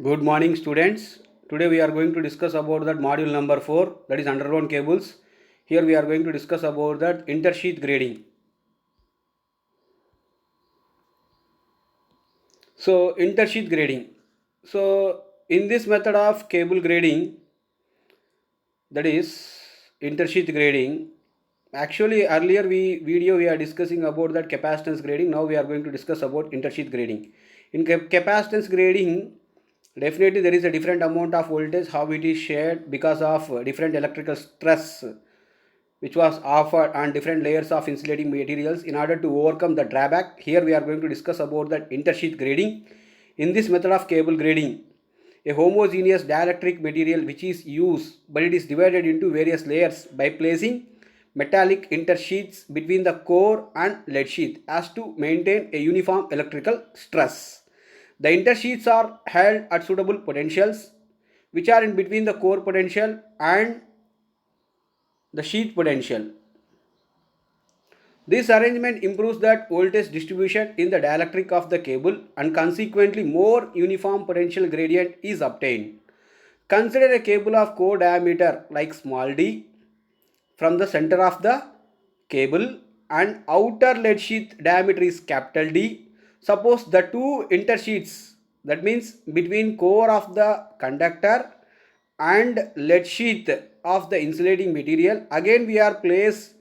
Good morning, students. Today we are going to discuss about that module number 4, that is underground cables. Here we are going to discuss about that intersheath grading. So intersheath grading. So in this method of cable grading, that is intersheath grading, actually earlier we are discussing about that capacitance grading. Now we are going to discuss about intersheath grading. In capacitance grading, definitely there is a different amount of voltage how it is shared because of different electrical stress which was offered on different layers of insulating materials. In order to overcome the drawback, here we are going to discuss about that intersheath grading. In this method of cable grading, a homogeneous dielectric material which is used, but it is divided into various layers by placing metallic intersheaths between the core and lead sheath as to maintain a uniform electrical stress. The intersheaths are held at suitable potentials which are in between the core potential and the sheath potential. This arrangement improves that voltage distribution in the dielectric of the cable and consequently more uniform potential gradient is obtained. Consider a cable of core diameter like small d from the center of the cable and outer lead sheath diameter is capital D. Suppose the two intersheaths, that means between core of the conductor and lead sheath of the insulating material, again we are placed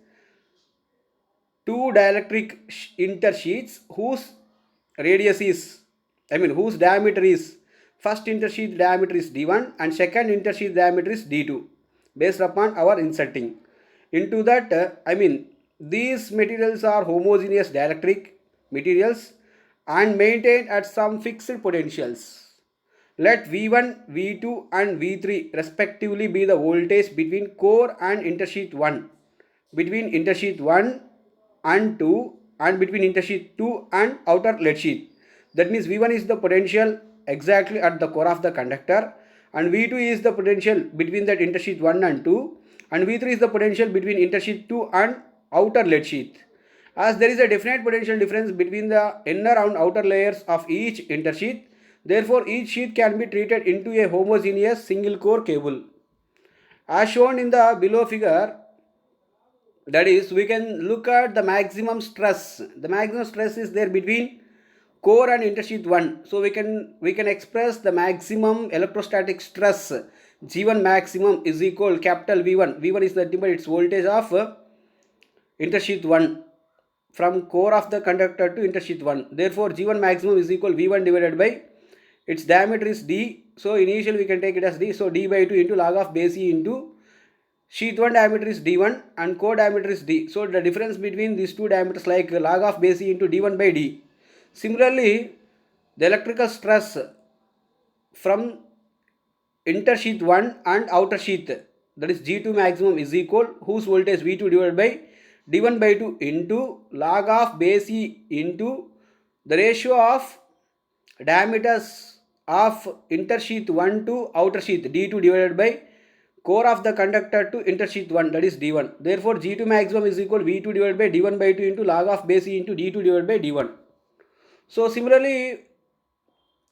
two dielectric intersheaths whose radius is, whose diameter is, first intersheath diameter is d1 and second intersheath diameter is d2 based upon our inserting into that. These materials are homogeneous dielectric materials and maintained at some fixed potentials. Let V1, V2 and V3 respectively be the voltage between core and intersheath 1, between intersheath 1 and 2 and between intersheath 2 and outer lead sheath. That means V1 is the potential exactly at the core of the conductor and V2 is the potential between that intersheath 1 and 2 and V3 is the potential between intersheath 2 and outer lead sheath. As there is a definite potential difference between the inner and outer layers of each intersheath, therefore each sheath can be treated into a homogeneous single core cable. As shown in the below figure, that is, we can look at the maximum stress. The maximum stress is there between core and intersheath 1. So we can express the maximum electrostatic stress G1 maximum is equal capital V1. V1 is nothing but its voltage of intersheath 1 from core of the conductor to intersheath 1. Therefore G1 maximum is equal V1 divided by its diameter is D. So initially we can take it as D. So D by 2 into log of base E into sheath 1 diameter is D1 and core diameter is D. So the difference between these two diameters like log of base E into D1 by D. Similarly, the electrical stress from intersheath 1 and outer sheath, that is G2 maximum is equal whose voltage V2 divided by D1 by 2 into log of base E into the ratio of diameters of intersheath 1 to outer sheath D2 divided by core of the conductor to intersheath 1, that is D1. Therefore G2 maximum is equal V2 divided by D1 by 2 into log of base E into D2 divided by D1. So similarly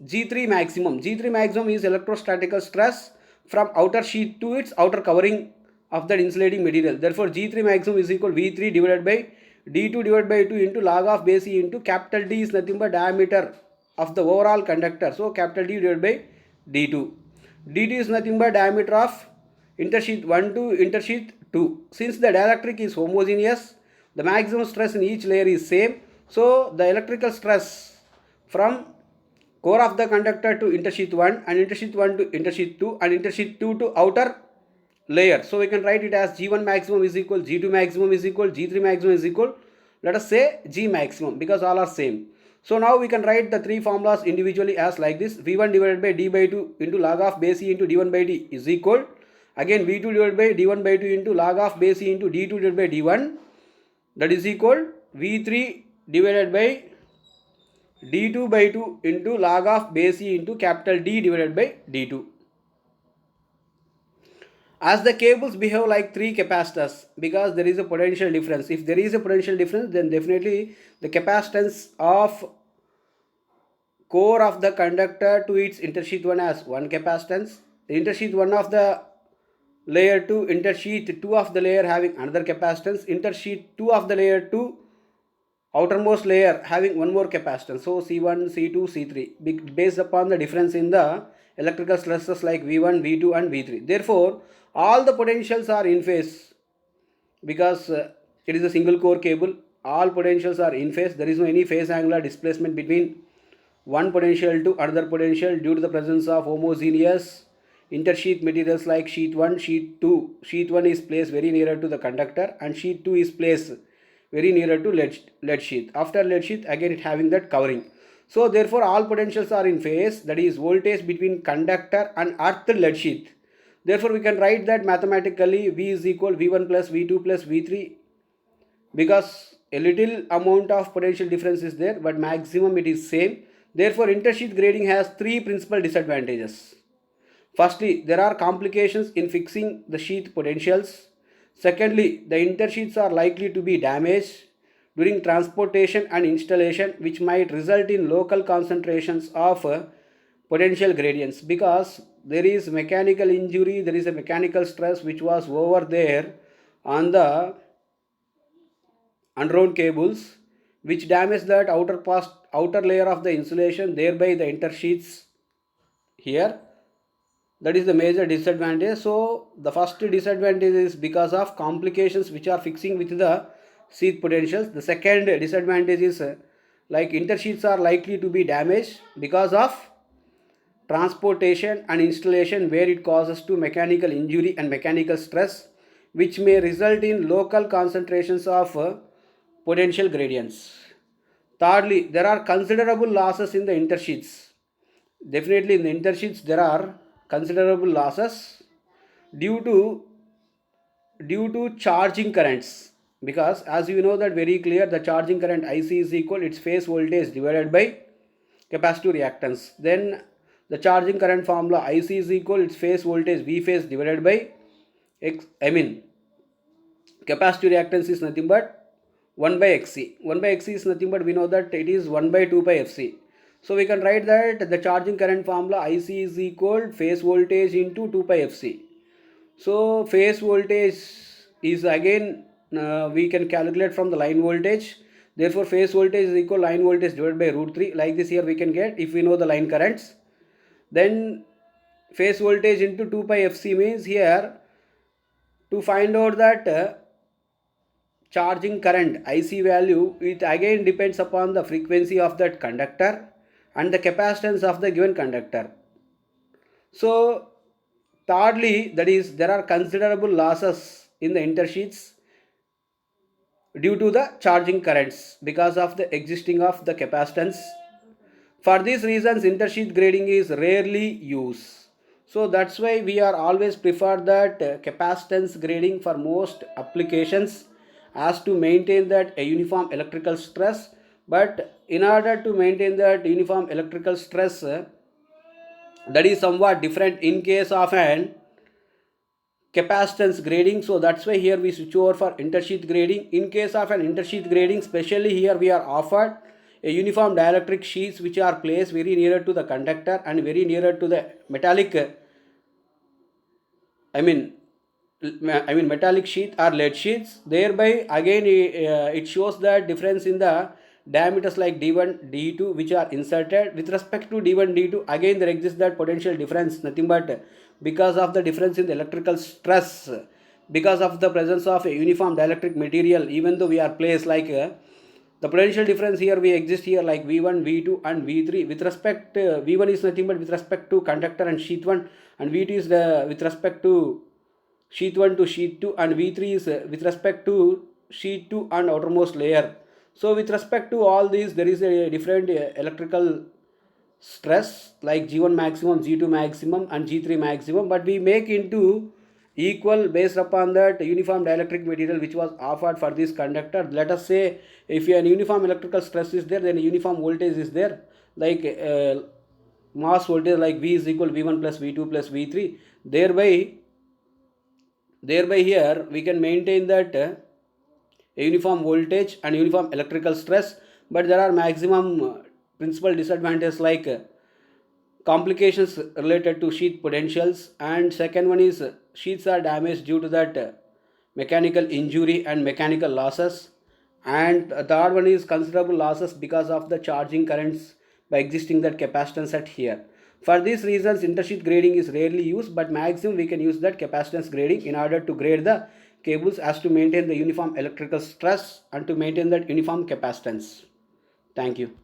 G3 maximum is electrostatical stress from outer sheath to its outer covering of that insulating material. Therefore G3 maximum is equal V3 divided by D2 divided by 2 into log of base E into capital D is nothing but diameter of the overall conductor. So capital D divided by D2. D2 is nothing but diameter of intersheath 1 to intersheath 2. Since the dielectric is homogeneous, the maximum stress in each layer is same. So the electrical stress from core of the conductor to intersheath 1 and intersheath 1 to intersheath 2 and intersheath 2 to outer layer. So we can write it as G1 maximum is equal, G2 maximum is equal, G3 maximum is equal, let us say G maximum because all are same. So now we can write the three formulas individually as like this: V1 divided by D by 2 into log of base E into D1 by D is equal, again V2 divided by D1 by 2 into log of base E into D2 divided by D1, that is equal V3 divided by D2 by 2 into log of base E into capital D divided by D2. As the cables behave like three capacitors because there is a potential difference. If there is a potential difference, then definitely the capacitance of core of the conductor to its intersheath 1 has 1 capacitance. The intersheath 1 of the layer 2, intersheath 2 of the layer having another capacitance, intersheath 2 of the layer 2, outermost layer having one more capacitance. So C1, C2, C3 based upon the difference in the electrical stresses like V1, V2 and V3. Therefore, all the potentials are in phase because it is a single core cable. All potentials are in phase. There is no any phase angular displacement between one potential to another potential due to the presence of homogeneous intersheath materials like sheath 1, sheath 2. Sheath 1 is placed very nearer to the conductor and sheath 2 is placed very nearer to lead sheath. After lead sheath, again it having that covering. So therefore all potentials are in phase, that is voltage between conductor and earth lead sheath. Therefore we can write that mathematically V is equal V1 plus V2 plus V3 because a little amount of potential difference is there but maximum it is same. Therefore intersheath grading has three principal disadvantages. Firstly, there are complications in fixing the sheath potentials. Secondly, the intersheaths are likely to be damaged during transportation and installation, which might result in local concentrations of potential gradients because there is mechanical injury, there is a mechanical stress which was over there on the underground cables which damage that outer layer of the insulation, thereby the intersheaths here. That is the major disadvantage. So the first disadvantage is because of complications which are fixing with the sheath potentials. The second disadvantage is like intersheaths are likely to be damaged because of transportation and installation where it causes to mechanical injury and mechanical stress which may result in local concentrations of potential gradients. Thirdly, there are considerable losses in the intersheaths. Definitely in the intersheaths there are considerable losses due to charging currents because as you know that very clear, the charging current IC is equal its phase voltage divided by capacitive reactance. Then the charging current formula IC is equal its phase voltage V phase divided by capacitive reactance is nothing but 1 by XC. 1 by XC is nothing but we know that it is 1 by 2 by FC. So we can write that the charging current formula IC is equal phase voltage into 2 pi FC. So phase voltage is again we can calculate from the line voltage. Therefore phase voltage is equal line voltage divided by root 3. Like this here we can get if we know the line currents. Then phase voltage into 2 pi FC means here to find out that charging current IC value, it again depends upon the frequency of that conductor and the capacitance of the given conductor. So thirdly, that is there are considerable losses in the intersheaths due to the charging currents because of the existing of the capacitance. For these reasons intersheath grading is rarely used. So that's why we are always prefer that capacitance grading for most applications as to maintain that a uniform electrical stress. But in order to maintain that uniform electrical stress, that is somewhat different in case of an capacitance grading. So that's why here we switch over for intersheath grading. In case of an intersheath grading, especially here we are offered a uniform dielectric sheets which are placed very nearer to the conductor and very nearer to the metallic metallic sheath or lead sheets. Thereby again it shows the difference in the diameters like D1, D2 which are inserted. With respect to D1, D2 again there exists that potential difference, nothing but because of the difference in the electrical stress, because of the presence of a uniform dielectric material, even though we are placed like the potential difference here we exist here like V1, V2 and V3. With respect V1 is nothing but with respect to conductor and sheath 1, and V2 is with respect to sheath 1 to sheath 2, and V3 is with respect to sheath 2 and outermost layer. So with respect to all these there is a different electrical stress like G1 maximum, G2 maximum and G3 maximum, but we make into equal based upon that uniform dielectric material which was offered for this conductor. Let us say if an uniform electrical stress is there, then a uniform voltage is there like mass voltage like V is equal V1 plus V2 plus V3. Thereby here we can maintain that a uniform voltage and uniform electrical stress, but there are maximum principal disadvantages like complications related to sheath potentials, and second one is sheaths are damaged due to that mechanical injury and mechanical losses, and the third one is considerable losses because of the charging currents by existing that capacitance at here. For these reasons intersheath grading is rarely used, but maximum we can use that capacitance grading in order to grade the cables as to maintain the uniform electrical stress and to maintain that uniform capacitance. Thank you.